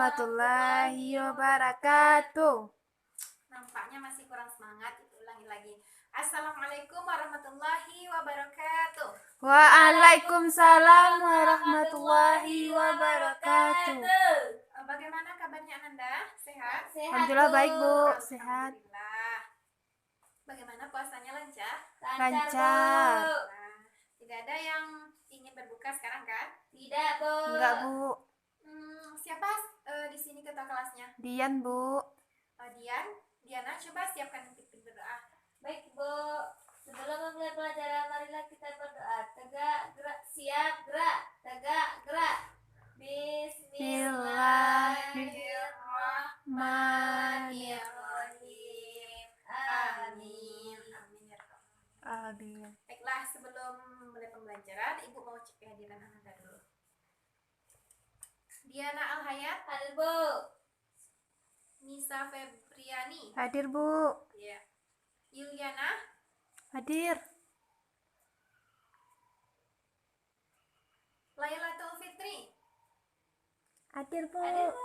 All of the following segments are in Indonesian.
warahmatullahi wabarakatuh. Nampaknya masih kurang semangat, ulangi lagi. Assalamualaikum warahmatullahi wabarakatuh. Waalaikumsalam warahmatullahi wabarakatuh. Bagaimana kabarnya Ananda? Sehat? Alhamdulillah baik, Bu. Sehat. Alhamdulillah. Bagaimana puasanya lancar? Lancar. Nah, tidak ada yang ingin berbuka sekarang kan? Tidak, Bu. Enggak, Bu. Siapa di sini ketua kelasnya? Dian, Bu. Diana, coba siapkan pimpin berdoa. Baik, Bu. Sebelum memulai pelajaran, marilah kita berdoa. Tegak, gerak, siap, gerak. Tegak, gerak. Bismillahirrahmanirrahim. Amin. Amin. Baiklah, sebelum mulai pembelajaran, Ibu mau cek kehadiran Ananda dulu. Diana Alhayat, Hadir, Bu. Nisa Febriani, Hadir, Bu. ya. Yuliana, Hadir. Lailatul Fitri. Hadir, Bu. Hadir, Bu.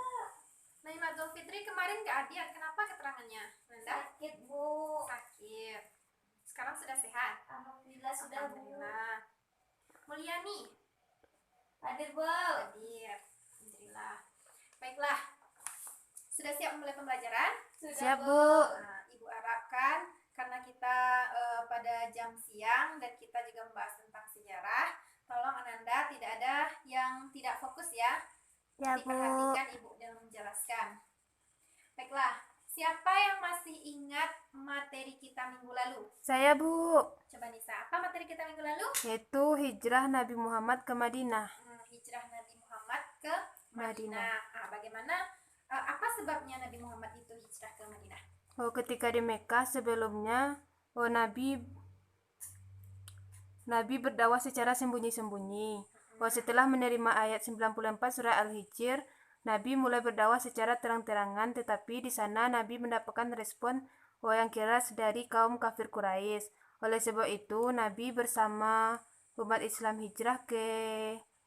Lailatul Fitri kemarin nggak hadir, kenapa keterangannya? Nanda? Sakit, Bu. Sakit. Sekarang sudah sehat? Alhamdulillah sudah, Bu. Alhamdulillah. Mulyani, Hadir, Bu. hadir. Alhamdulillah. Baiklah, sudah siap mulai pembelajaran? Sudah, Siap, Bu. Nah, Ibu harapkan karena kita pada jam siang dan kita juga membahas tentang sejarah, tolong Ananda tidak ada yang tidak fokus ya. Ya, Bu. Diperhatikan Ibu dalam menjelaskan. Baiklah, siapa yang masih ingat materi kita minggu lalu? Saya, Bu. Coba Nisa, apa materi kita minggu lalu? Yaitu hijrah Nabi Muhammad ke Madinah. Hijrah Nabi Muhammad ke Madinah. Madinah. Bagaimana? Apa sebabnya Nabi Muhammad itu hijrah ke Madinah? Ketika di Mekah sebelumnya, Nabi berdakwah secara sembunyi-sembunyi. Setelah menerima ayat 94 surah Al-Hijr, Nabi mulai berdakwah secara terang-terangan, tetapi di sana Nabi mendapatkan respon yang keras dari kaum kafir Quraisy. Oleh sebab itu, Nabi bersama umat Islam hijrah ke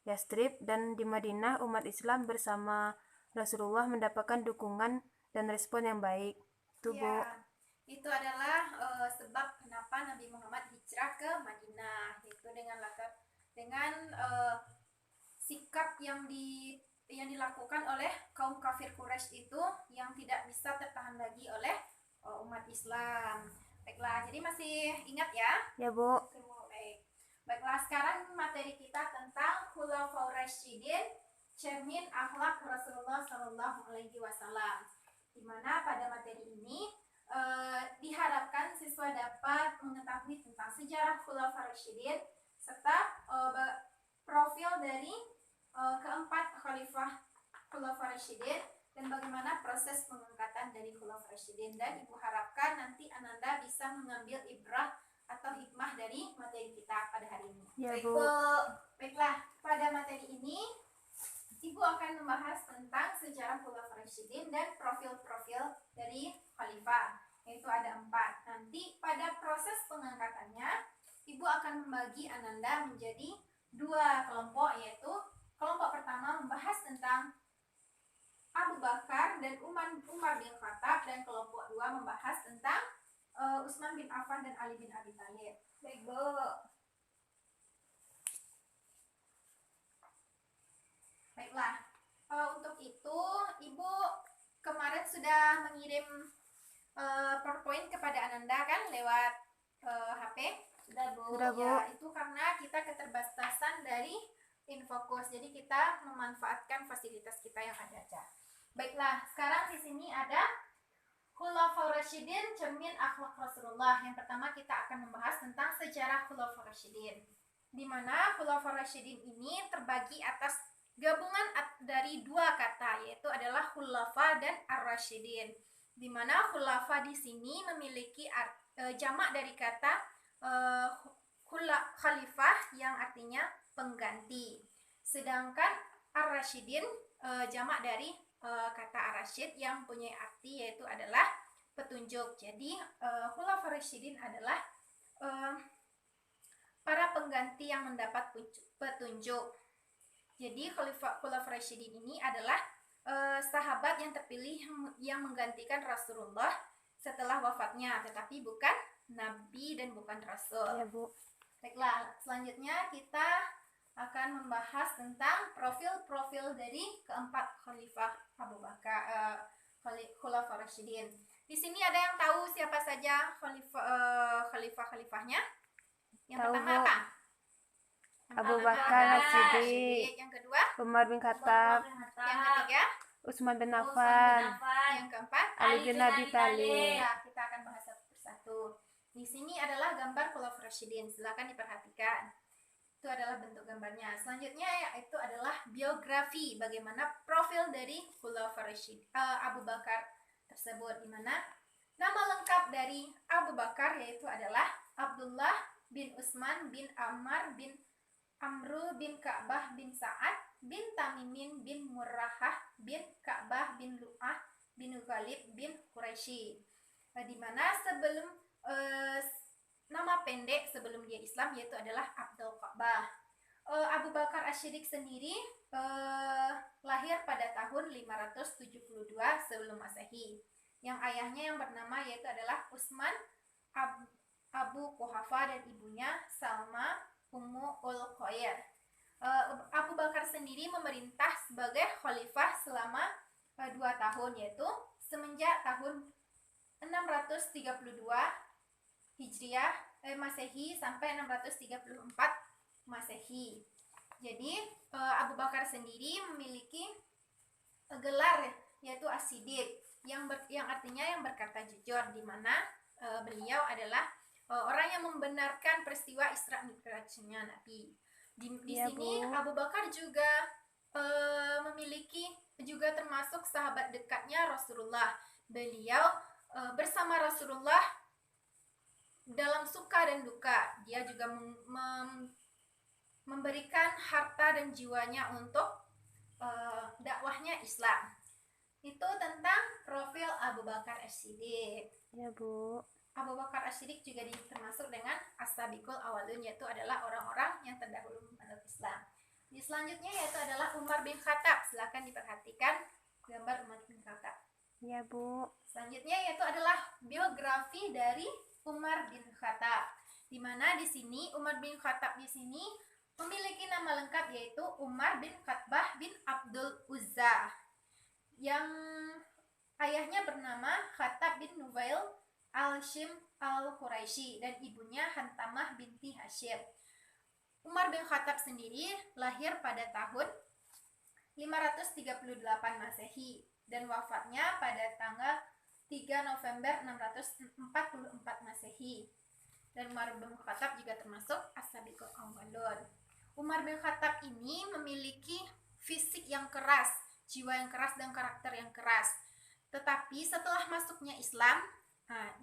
Yastrib, dan di Madinah umat Islam bersama Rasulullah mendapatkan dukungan dan respon yang baik. Itu, Bu. Ya, itu adalah sebab kenapa Nabi Muhammad hijrah ke Madinah, yaitu dengan sikap yang dilakukan oleh kaum kafir Quraisy itu yang tidak bisa tertahan lagi oleh umat Islam. Baiklah, jadi masih ingat ya? Ya, Bu. Baik. Baiklah, sekarang materi kita tentang Khulafaur Rasyidin, cermin akhlak Rasulullah Shallallahu Alaihi Wasallam. Di mana pada materi ini diharapkan siswa dapat mengetahui tentang sejarah Khulafaur Rasyidin serta profil dari keempat khalifah Khulafaur Rasyidin dan bagaimana proses pengangkatan dari Khulafaur Rasyidin. Dan Ibu harapkan nanti Ananda bisa mengambil ibrah atau hikmah dari materi kita pada hari ini. Ya, Baik, Bu. Bu. Baiklah, pada materi ini Ibu akan membahas tentang sejarah Khulafaur Rasyidin dan profil-profil dari khalifah, yaitu ada 4. Nanti pada proses pengangkatannya, Ibu akan membagi Ananda menjadi 2 kelompok, yaitu kelompok pertama membahas tentang Abu Bakar dan Umar bin Khattab, dan kelompok 2 membahas tentang Utsman bin Affan dan Ali bin Abi Thalib. Baik, Bu. Baiklah, untuk itu Ibu kemarin sudah mengirim PowerPoint kepada Ananda kan lewat HP? Sudah, Bu. Sudah, Bu. Ya, itu karena kita keterbatasan dari Infokus, jadi kita memanfaatkan fasilitas kita yang ada aja. Baiklah, sekarang di sini ada Khulafaur Rasyidin, cermin akhlak Rasulullah. Yang pertama kita akan membahas tentang sejarah Khulafaur Rasyidin, di mana Khulafaur Rasyidin ini terbagi atas gabungan dari 2 kata, yaitu adalah khulafa dan ar-rasyidin. Di mana khulafa di sini memiliki jamak dari kata khalifah yang artinya pengganti. Sedangkan ar-rasyidin jamak dari kata ar-rasyid yang punya arti yaitu adalah petunjuk. Jadi khulafaur rasyidin adalah para pengganti yang mendapat petunjuk. Jadi Khulafaur Rasyidin ini adalah sahabat yang terpilih yang menggantikan Rasulullah setelah wafatnya, tetapi bukan nabi dan bukan rasul. Ya, Bu. Baiklah, selanjutnya kita akan membahas tentang profil-profil dari keempat khalifah Abu Bakar, Khulafaur Rasyidin. Di sini ada yang tahu siapa saja khalifah-khalifahnya? Yang Tahu, pertama Bu. apa? Abu Bakar As-Siddiq. As-Siddiq, Yang kedua, Umar bin Khattab, yang ketiga, Utsman bin Utsman bin Affan, Affan, yang keempat. Ali bin Abi Thalib. Ya, kita akan bahas satu persatu. Di sini adalah gambar Khulafaur Rasyidin. Silakan diperhatikan. Itu adalah bentuk gambarnya. Selanjutnya yaitu adalah biografi, bagaimana profil dari Khulafaur Rasyidin Abu Bakar tersebut, di mana nama lengkap dari Abu Bakar yaitu adalah Abdullah bin Utsman bin Ammar bin Amru bin Ka'bah bin Sa'ad bin Tamimin bin Murrahah bin Ka'bah bin Lu'ah bin Ghalib bin Quraisy. Di mana sebelum nama pendek sebelum dia Islam yaitu adalah Abdul Ka'bah. Abu Bakar As-Siddiq sendiri lahir pada tahun 572 sebelum Masehi. Yang ayahnya yang bernama yaitu adalah Utsman Abu Quhafa dan ibunya Salma Ummu ul-Khair. Abu Bakar sendiri memerintah sebagai khalifah selama 2 tahun, yaitu semenjak tahun 632 Hijriah Masehi sampai 634 Masehi. Jadi Abu Bakar sendiri memiliki gelar yaitu As-Siddiq yang artinya yang berkata jujur, di mana beliau adalah orang yang membenarkan peristiwa Isra Mi'rajnya Nabi. Di Ya, sini Bu. Abu Bakar juga juga termasuk sahabat dekatnya Rasulullah. Beliau bersama Rasulullah dalam suka dan duka. Dia juga memberikan harta dan jiwanya untuk dakwahnya Islam. Itu tentang profil Abu Bakar As-Siddiq. Ya, Bu. Abu Bakar As-Siddiq juga termasuk dengan as-sabiqul awalun, yaitu adalah orang-orang yang terdahulu menganut Islam. Di selanjutnya yaitu adalah Umar bin Khattab. Silakan diperhatikan gambar Umar bin Khattab. Ya, Bu. Selanjutnya yaitu adalah biografi dari Umar bin Khattab. Di mana di sini Umar bin Khattab di sini memiliki nama lengkap yaitu Umar bin Khatbah bin Abdul Uzza. Yang ayahnya bernama Khattab bin Nufail Al-Shim Al-Quraisy dan ibunya Hantamah binti Hashim. Umar bin Khattab sendiri lahir pada tahun 538 Masehi dan wafatnya pada tanggal 3 November 644 Masehi. Dan Umar bin Khattab juga termasuk as-sabiqul awwalun. Umar bin Khattab ini memiliki fisik yang keras, jiwa yang keras dan karakter yang keras. Tetapi setelah masuknya Islam,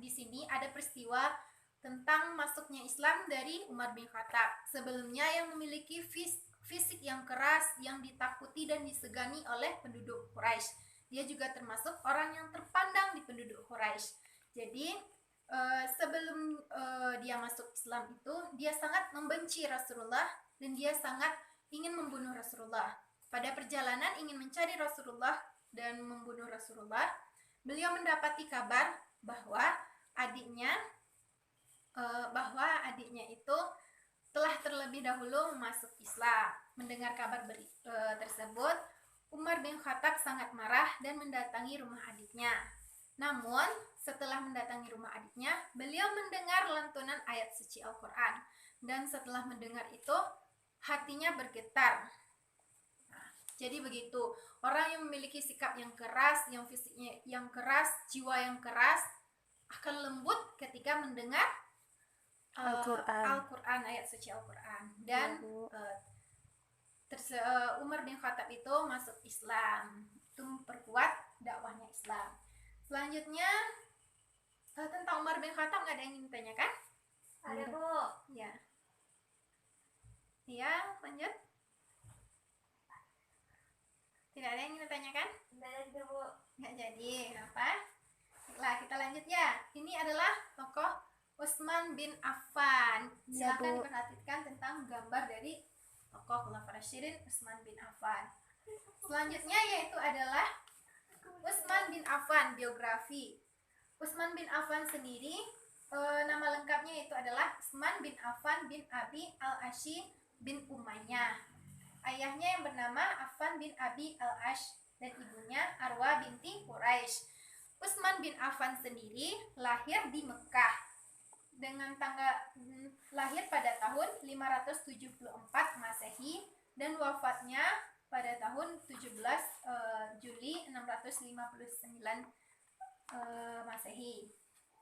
di sini ada peristiwa tentang masuknya Islam dari Umar bin Khattab. Sebelumnya yang memiliki fisik yang keras, yang ditakuti dan disegani oleh penduduk Quraisy. Dia juga termasuk orang yang terpandang di penduduk Quraisy. Jadi sebelum dia masuk Islam itu, dia sangat membenci Rasulullah dan dia sangat ingin membunuh Rasulullah. Pada perjalanan ingin mencari Rasulullah dan membunuh Rasulullah, beliau mendapati kabar bahwa adiknya itu telah terlebih dahulu masuk Islam. Mendengar kabar tersebut, Umar bin Khattab sangat marah dan mendatangi rumah adiknya. Namun, setelah mendatangi rumah adiknya, beliau mendengar lantunan ayat suci Al-Quran. Dan setelah mendengar itu, hatinya bergetar. Jadi begitu, orang yang memiliki sikap yang keras, yang fisiknya yang keras, jiwa yang keras, akan lembut ketika mendengar Al-Quran, ayat suci Al-Quran. Dan Umar bin Khattab itu masuk Islam, itu memperkuat dakwahnya Islam. Selanjutnya tentang Umar bin Khattab nggak ada yang ingin ditanyakan? Ada, Bu. Ya. Ya, lanjut. Tidak ada yang ingin ditanyakan? Tidak ada juga, Bu. Nggak jadi, apa? Nah, kita lanjut ya. Ini adalah tokoh Utsman bin Affan. Ya, Silakan Bu. diperhatikan tentang gambar dari tokoh Khulafaur Rasyidin Utsman bin Affan. Selanjutnya yaitu adalah Utsman bin Affan, biografi. Utsman bin Affan sendiri nama lengkapnya itu adalah Utsman bin Affan bin Abi al-Ashi bin Umayyah. Ayahnya yang bernama Affan bin Abi al-Ash dan ibunya Arwa binti Quraisy. Utsman bin Affan sendiri lahir di Mekah dengan lahir pada tahun 574 Masehi dan wafatnya pada tahun 17 Juli 659 Masehi.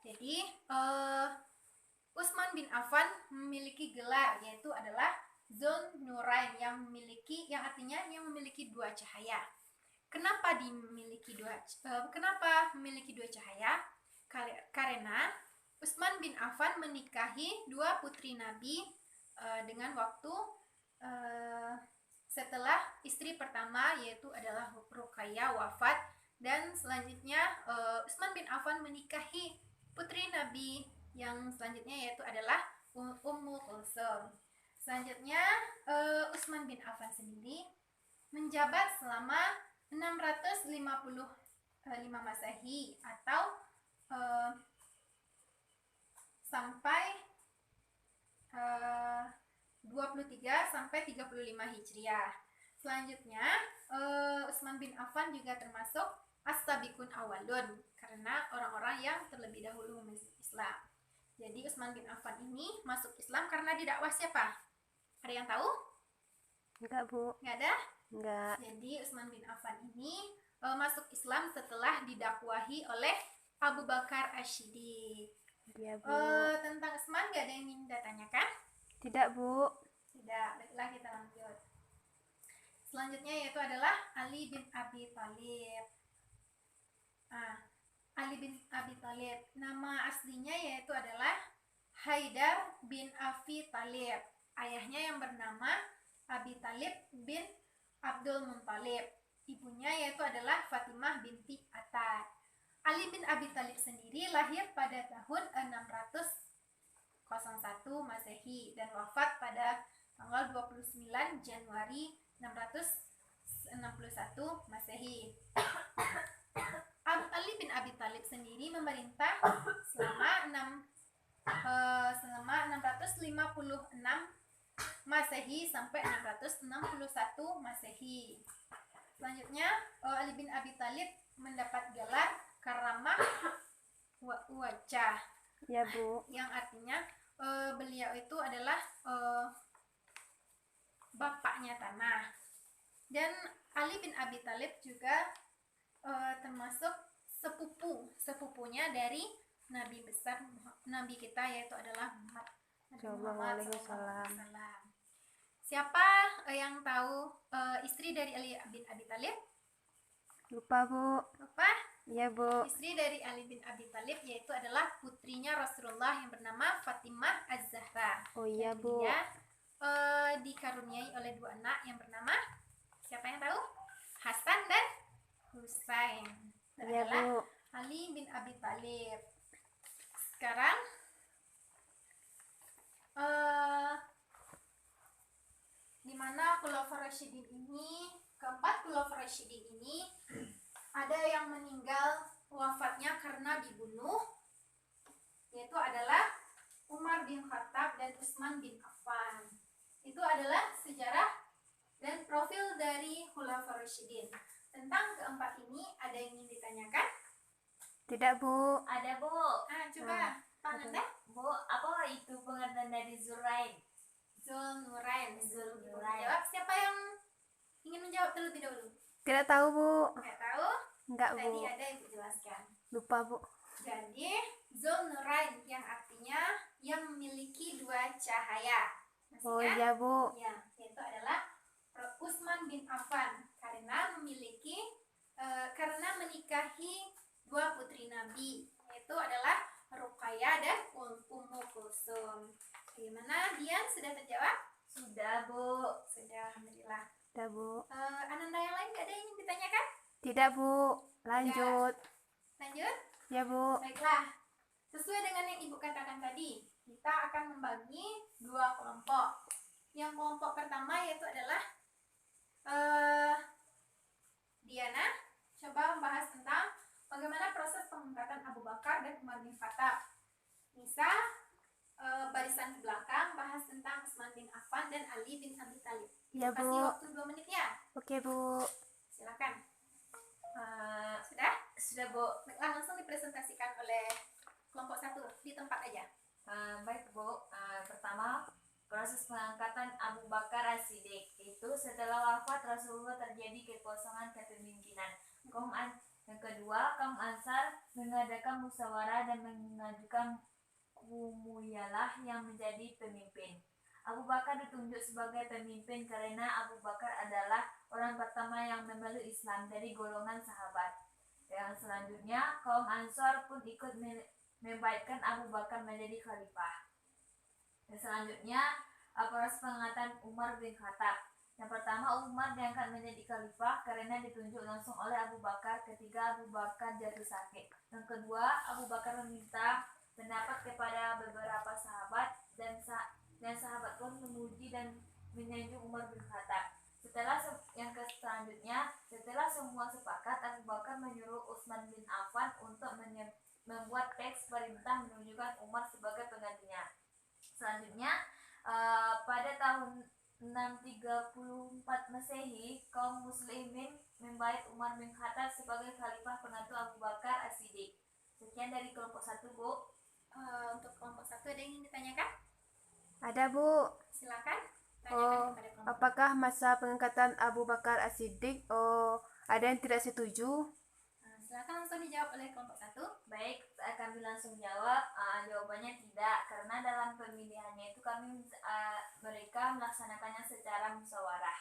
Jadi Utsman bin Affan memiliki gelar yaitu adalah Zul Nurain yang artinya yang memiliki dua cahaya. Kenapa memiliki dua cahaya? Karena Utsman bin Affan menikahi dua putri Nabi dengan waktu setelah istri pertama yaitu adalah Ruqayyah wafat, dan selanjutnya Utsman bin Affan menikahi putri Nabi yang selanjutnya yaitu adalah Ummu Kulsum. Selanjutnya Utsman bin Affan sendiri menjabat selama 655 Masehi atau sampai 23 sampai 35 Hijriah. Selanjutnya Utsman bin Affan juga termasuk as-sabiqun awalun karena orang-orang yang terlebih dahulu masuk Islam. Jadi Utsman bin Affan ini masuk Islam karena didakwah siapa? Ada yang tahu? Enggak, Bu. Nggak ada? Enggak. Jadi Utsman bin Affan ini masuk Islam setelah didakwahi oleh Abu Bakar Asy-Siddiq. Iya, Bu. Tentang Utsman nggak ada yang ingin ditanyakan? Tidak, Bu. Tidak, baiklah kita lanjut. Selanjutnya yaitu adalah Ali bin Abi Thalib. Ali bin Abi Thalib, nama aslinya yaitu adalah Haidar bin Abi Thalib. Ayahnya yang bernama Abi Thalib bin Abdul Muthalib. Ibunya yaitu adalah Fatimah binti Atad. Ali bin Abi Thalib sendiri lahir pada tahun 601 Masehi dan wafat pada tanggal 29 Januari 661 Masehi. Ali bin Abi Thalib sendiri memerintah selama 656 Masehi sampai 661 Masehi. Selanjutnya Ali bin Abi Thalib mendapat gelar Karamah Wajah. Ya, Bu. Yang artinya beliau itu adalah bapaknya tanah. Dan Ali bin Abi Thalib juga termasuk sepupunya dari Nabi besar Nabi kita yaitu adalah Muhammad Waalaikumsalam. SAW. Siapa yang tahu istri dari Ali bin Abi Thalib? Lupa, Bu. Lupa? Iya, Bu. Istri dari Ali bin Abi Thalib yaitu adalah putrinya Rasulullah yang bernama Fatimah Az-Zahra. Oh iya, Dan Bu. dia dikaruniai oleh dua anak yang bernama, siapa yang tahu? Hasan dan Husain. Iya, Adalah Bu. Ali bin Abi Thalib. Sekarang di mana Khulafaur Rasyidin ini, keempat Khulafaur Rasyidin ini ada yang meninggal wafatnya karena dibunuh, yaitu adalah Umar bin Khattab dan Utsman bin Affan. Itu adalah sejarah dan profil dari Khulafaur Rasyidin. Tentang keempat ini ada yang ingin ditanyakan? Tidak, Bu. Ada, Bu. Coba Pak Nanda. Bu, apa itu pengertian dari Zurain? Zul Nurain. Nurain. Jawab, siapa yang ingin menjawab terlebih dahulu? Tidak tahu, Bu. Nggak tahu? Enggak, Tadi Bu. ada yang dijelaskan. Lupa, Bu. Jadi Zul Nurain yang artinya yang memiliki dua cahaya. Masih Oh ingat? iya, Bu. Ya, yaitu adalah Utsman bin Affan karena menikahi dua putri Nabi, yaitu adalah Ruqayyah dan Ummu Kulsum. Bagaimana, Dian, sudah terjawab? Sudah, Bu. Sudah, alhamdulillah. Tidak, Bu. Ananda yang lain gak ada yang ingin ditanyakan? Tidak, Bu. Lanjut. Lanjut? Ya, Bu. Baiklah, sesuai dengan yang Ibu katakan tadi, kita akan membagi dua kelompok. Yang kelompok pertama yaitu adalah Diana, coba membahas tentang bagaimana proses pengangkatan Abu Bakar dan Umar bin Khattab. Nisa, barisan ke belakang bahas tentang Utsman bin Affan dan Ali bin Abi Thalib. Ya, Kasih Bu. waktu 2 menit ya. Oke, Bu. Silakan. Eh, Sudah? sudah Bu. Baiklah, langsung dipresentasikan oleh kelompok 1 di tempat aja. Baik Bu. Pertama, proses pengangkatan Abu Bakar As-Siddiq itu setelah wafat Rasulullah terjadi kekosongan kepemimpinan. Yang kedua, kaum Ansar mengadakan musyawarah dan mengajukan Umuyalah yang menjadi pemimpin. Abu Bakar ditunjuk sebagai pemimpin karena Abu Bakar adalah orang pertama yang memeluk Islam dari golongan sahabat. Yang selanjutnya, kaum Ansar pun ikut membaikkan Abu Bakar menjadi khalifah. Dan selanjutnya, proses pengangkatan Umar bin Khattab. Yang pertama, Umar diangkat menjadi khalifah karena ditunjuk langsung oleh Abu Bakar ketika Abu Bakar jatuh sakit. Yang kedua, Abu Bakar meminta pendapat kepada beberapa sahabat dan sahabat pun memuji dan menyanjung Umar bin Khattab. Selanjutnya, setelah semua sepakat, Abu Bakar menyuruh Utsman bin Affan untuk membuat teks perintah menunjukkan Umar sebagai penggantinya. Selanjutnya, pada tahun 634 Masehi, kaum muslimin membait Umar bin Khattab sebagai khalifah pengganti Abu Bakar As-Siddiq. Sekian dari kelompok 1, Bu. Untuk kelompok 1 ada yang ingin ditanyakan? Ada, Bu. Silakan tanyakan kepada kelompok. Apakah masa pengangkatan Abu Bakar As-Siddiq ada yang tidak setuju? Silakan langsung dijawab oleh kelompok 1. Baik, kami langsung jawab. Jawabannya tidak, karena dalam pemilihannya itu mereka melaksanakannya secara musyawarah.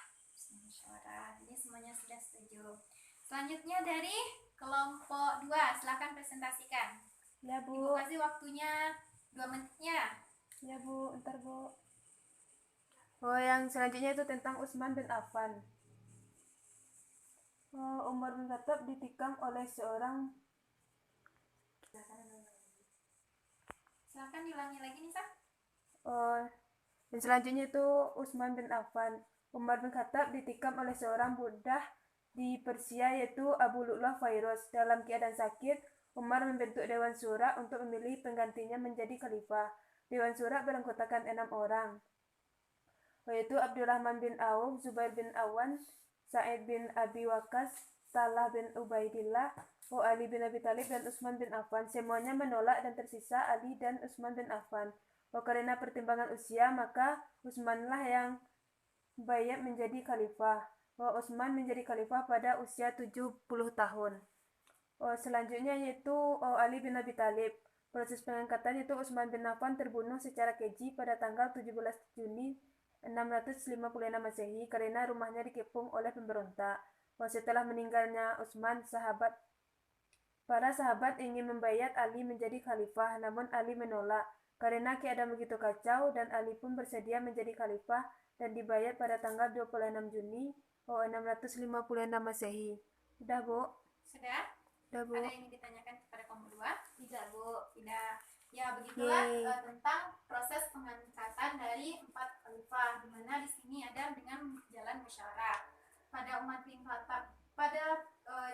Jadi semuanya sudah setuju. Selanjutnya dari kelompok 2, silakan presentasikan. Ya, Ibu Bu. kasih waktunya 2 menitnya. Ya, Bu. Ntar, Bu. Yang selanjutnya itu tentang Utsman bin Affan. Umar bin Khattab ditikam oleh seorang. Silakan diulangi lagi Nisa. Dan selanjutnya itu Utsman bin Affan. Umar bin Khattab ditikam oleh seorang budak di Persia yaitu Abu Lu'lu'ah Fairoz. Dalam keadaan sakit, Umar membentuk Dewan Syura untuk memilih penggantinya menjadi khalifah. Dewan Syura beranggotakan 6 orang, yaitu Abdurrahman bin Auf, Zubair bin Awan, Sa'id bin Abi Waqqas, Talha bin Ubaidillah, Ali bin Abi Thalib, dan Utsman bin Affan. Semuanya menolak dan tersisa Ali dan Utsman bin Affan. Karena pertimbangan usia, maka Utsmanlah yang bayat menjadi khalifah. Utsman menjadi khalifah pada usia 70 tahun. Selanjutnya yaitu Ali bin Abi Thalib. Proses pengangkatan itu Utsman bin Affan terbunuh secara keji pada tanggal 17 Juni 656 Masehi karena rumahnya dikepung oleh pemberontak. Setelah meninggalnya Utsman, para sahabat ingin membayat Ali menjadi khalifah, namun Ali menolak. Karena keadaan begitu kacau dan Ali pun bersedia menjadi khalifah dan dibayat pada tanggal 26 Juni 656 Masehi. Sudah, Bu? Sudah? Sudah, Bu. Ada yang ingin ditanyakan kepada kelompok 2? Tidak, Bu. Tidak. Ya, begitulah Yeay. tentang proses pengangkatan dari 4 khalifah, di mana di sini ada dengan jalan musyawarah. Pada Umar bin Khattab, pada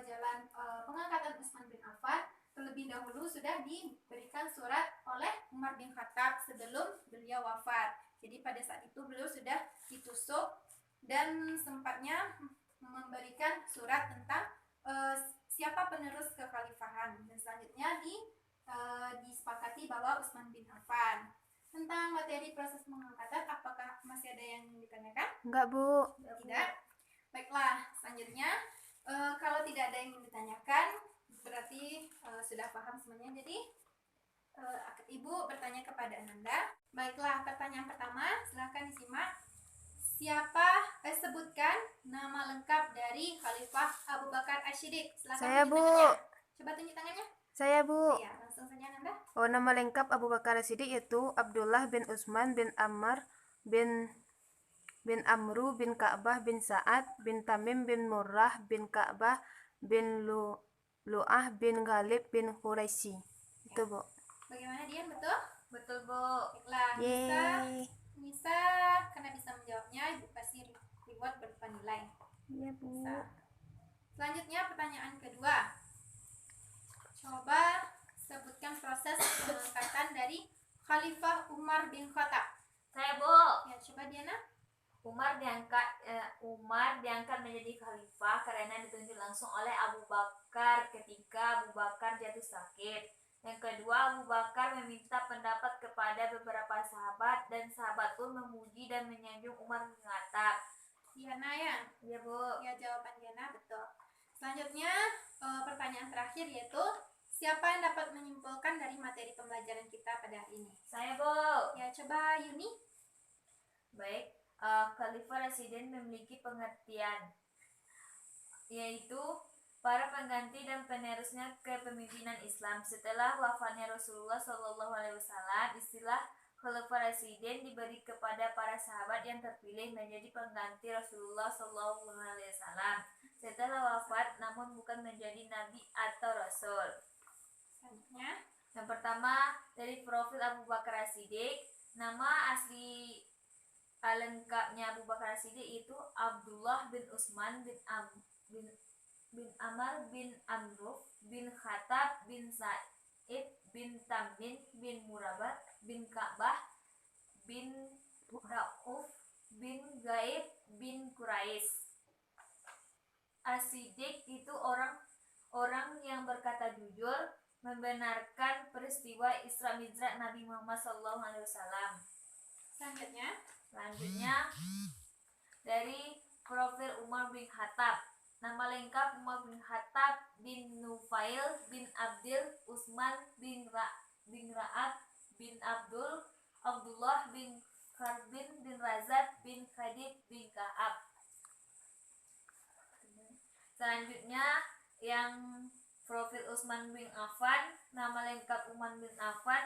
jalan pengangkatan Utsman bin Affan, terlebih dahulu sudah diberikan surat oleh Umar bin Khattab sebelum beliau wafat. Jadi pada saat itu beliau sudah ditusuk dan sempatnya memberikan surat tentang siapa penerus kekhalifahan, dan selanjutnya disepakati bahwa Utsman bin Affan. Tentang materi proses pengangkatan, apakah masih ada yang ditanyakan? Enggak, Bu. Tidak. Baiklah, selanjutnya kalau tidak ada yang ditanyakan, berarti sudah paham semuanya. Jadi Ibu bertanya kepada Ananda. Baiklah, pertanyaan pertama, silahkan disimak. Sebutkan nama lengkap dari Khalifah Abu Bakar As-Siddiq. Silakan Saya, tunjuk Bu. tangannya. Coba tunjuk tangannya. Saya, Bu. Iya, langsung saja Ananda. Nama lengkap Abu Bakar As-Siddiq yaitu Abdullah bin Utsman bin Ammar bin Amru bin Ka'bah bin Sa'ad bin Tamim bin Murrah bin Ka'bah bin Lu'ah bin Ghalib bin Quraisy. Itu, Bu. Bagaimana Dian, betul? Betul, Bu. Baiklah, Yeay. Nisa karena bisa menjawabnya, Ibu kasih reward berupa nilai. Iya, Bu. Nisa. Selanjutnya pertanyaan kedua. Coba sebutkan proses pengangkatan dari Khalifah Umar bin Khattab. Saya, Bu. Ya, coba Diana. Umar diangkat menjadi khalifah karena ditunjuk langsung oleh Abu Bakar ketika Abu Bakar jatuh sakit. Yang kedua, Abu Bakar meminta pendapat kepada beberapa sahabat dan sahabat pun memuji dan menyanjung Umar bin Khattab. Diana ya? Iya, Bu. Ya, jawaban Diana betul. Selanjutnya pertanyaan terakhir yaitu siapa yang dapat menyimpulkan dari materi pembelajaran kita pada hari ini? Saya, Bu. Ya, coba Yuni. Baik, Khalifah Rasyidin memiliki pengertian yaitu para pengganti dan penerusnya kepemimpinan Islam. Setelah wafatnya Rasulullah SAW, istilah Khalifah Rasyidin diberi kepada para sahabat yang terpilih menjadi pengganti Rasulullah SAW. Setelah wafat, namun bukan menjadi nabi atau rasul. Selanjutnya, Yang pertama, dari profil Abu Bakar As-Siddiq. Nama asli lengkapnya Abu Bakar As-Siddiq itu Abdullah bin Utsman bin Amr bin Amruf bin Khattab bin Sa'id bin Tamim bin Murabah bin Ka'bah bin Rauf bin Gaib bin Quraisy. As-Siddiq itu orang yang berkata jujur, membenarkan peristiwa Isra Mi'raj Nabi Muhammad SAW. Selanjutnya dari profil Umar bin Khattab. Nama lengkap Umar bin Khattab bin Nufail bin Abdul Utsman bin Ra'ad bin Abdullah bin Kharbin bin Razad bin Khadid bin Ka'ab. Selanjutnya yang profil Utsman bin Affan. Nama lengkap Utsman bin Affan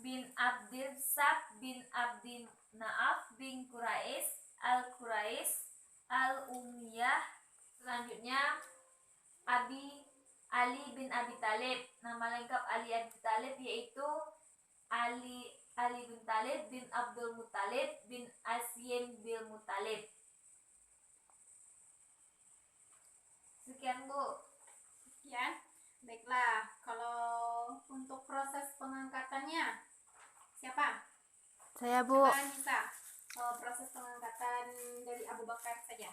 bin Abdul Sab bin Abdin Naaf bin Quraisy al-Umayyah. Selanjutnya Ali bin Abi Thalib. Nama lengkap Ali bin Thalib yaitu Ali bin Thalib bin Abdul Muttalib bin Asyim bin Muttalib. Sekian, Bu. sekian. Baiklah, kalau untuk proses pengangkatannya, siapa? Saya, Bu. Coba Nisa. Proses pengangkatan dari Abu Bakar saja.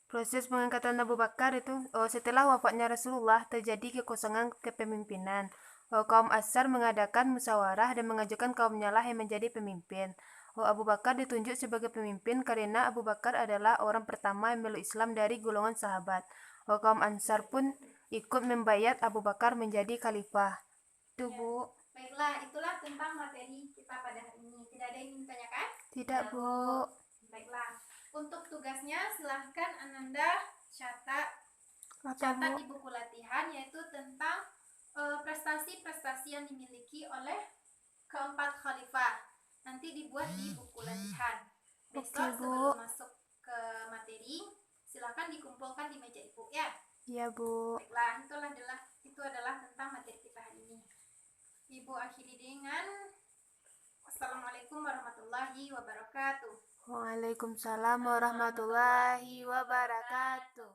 Proses pengangkatan Abu Bakar itu setelah wafatnya Rasulullah terjadi kekosongan kepemimpinan. Kaum Ansar mengadakan musyawarah dan mengajukan kaumnya lah yang menjadi pemimpin. Abu Bakar ditunjuk sebagai pemimpin karena Abu Bakar adalah orang pertama yang meluk Islam dari golongan sahabat. Kaum Ansar pun ikut membayat Abu Bakar menjadi khalifah. Itu, Ya. Bu. Baiklah, itulah tentang materi kita pada hari ini. Tidak ada yang ingin ditanyakan? Tidak, Bu. Baiklah. Untuk tugasnya silahkan Ananda catat Apa, Bu? di buku latihan, yaitu tentang prestasi-prestasi yang dimiliki oleh keempat khalifah. Nanti dibuat di buku latihan. Besok Oke, Bu. sebelum masuk ke materi, silahkan dikumpulkan di meja ibu ya. Iya, Bu. Baiklah, itu adalah tentang materi kita hari ini. Ibu akhiri dengan Assalamualaikum warahmatullahi wabarakatuh. Waalaikumsalam warahmatullahi wabarakatuh.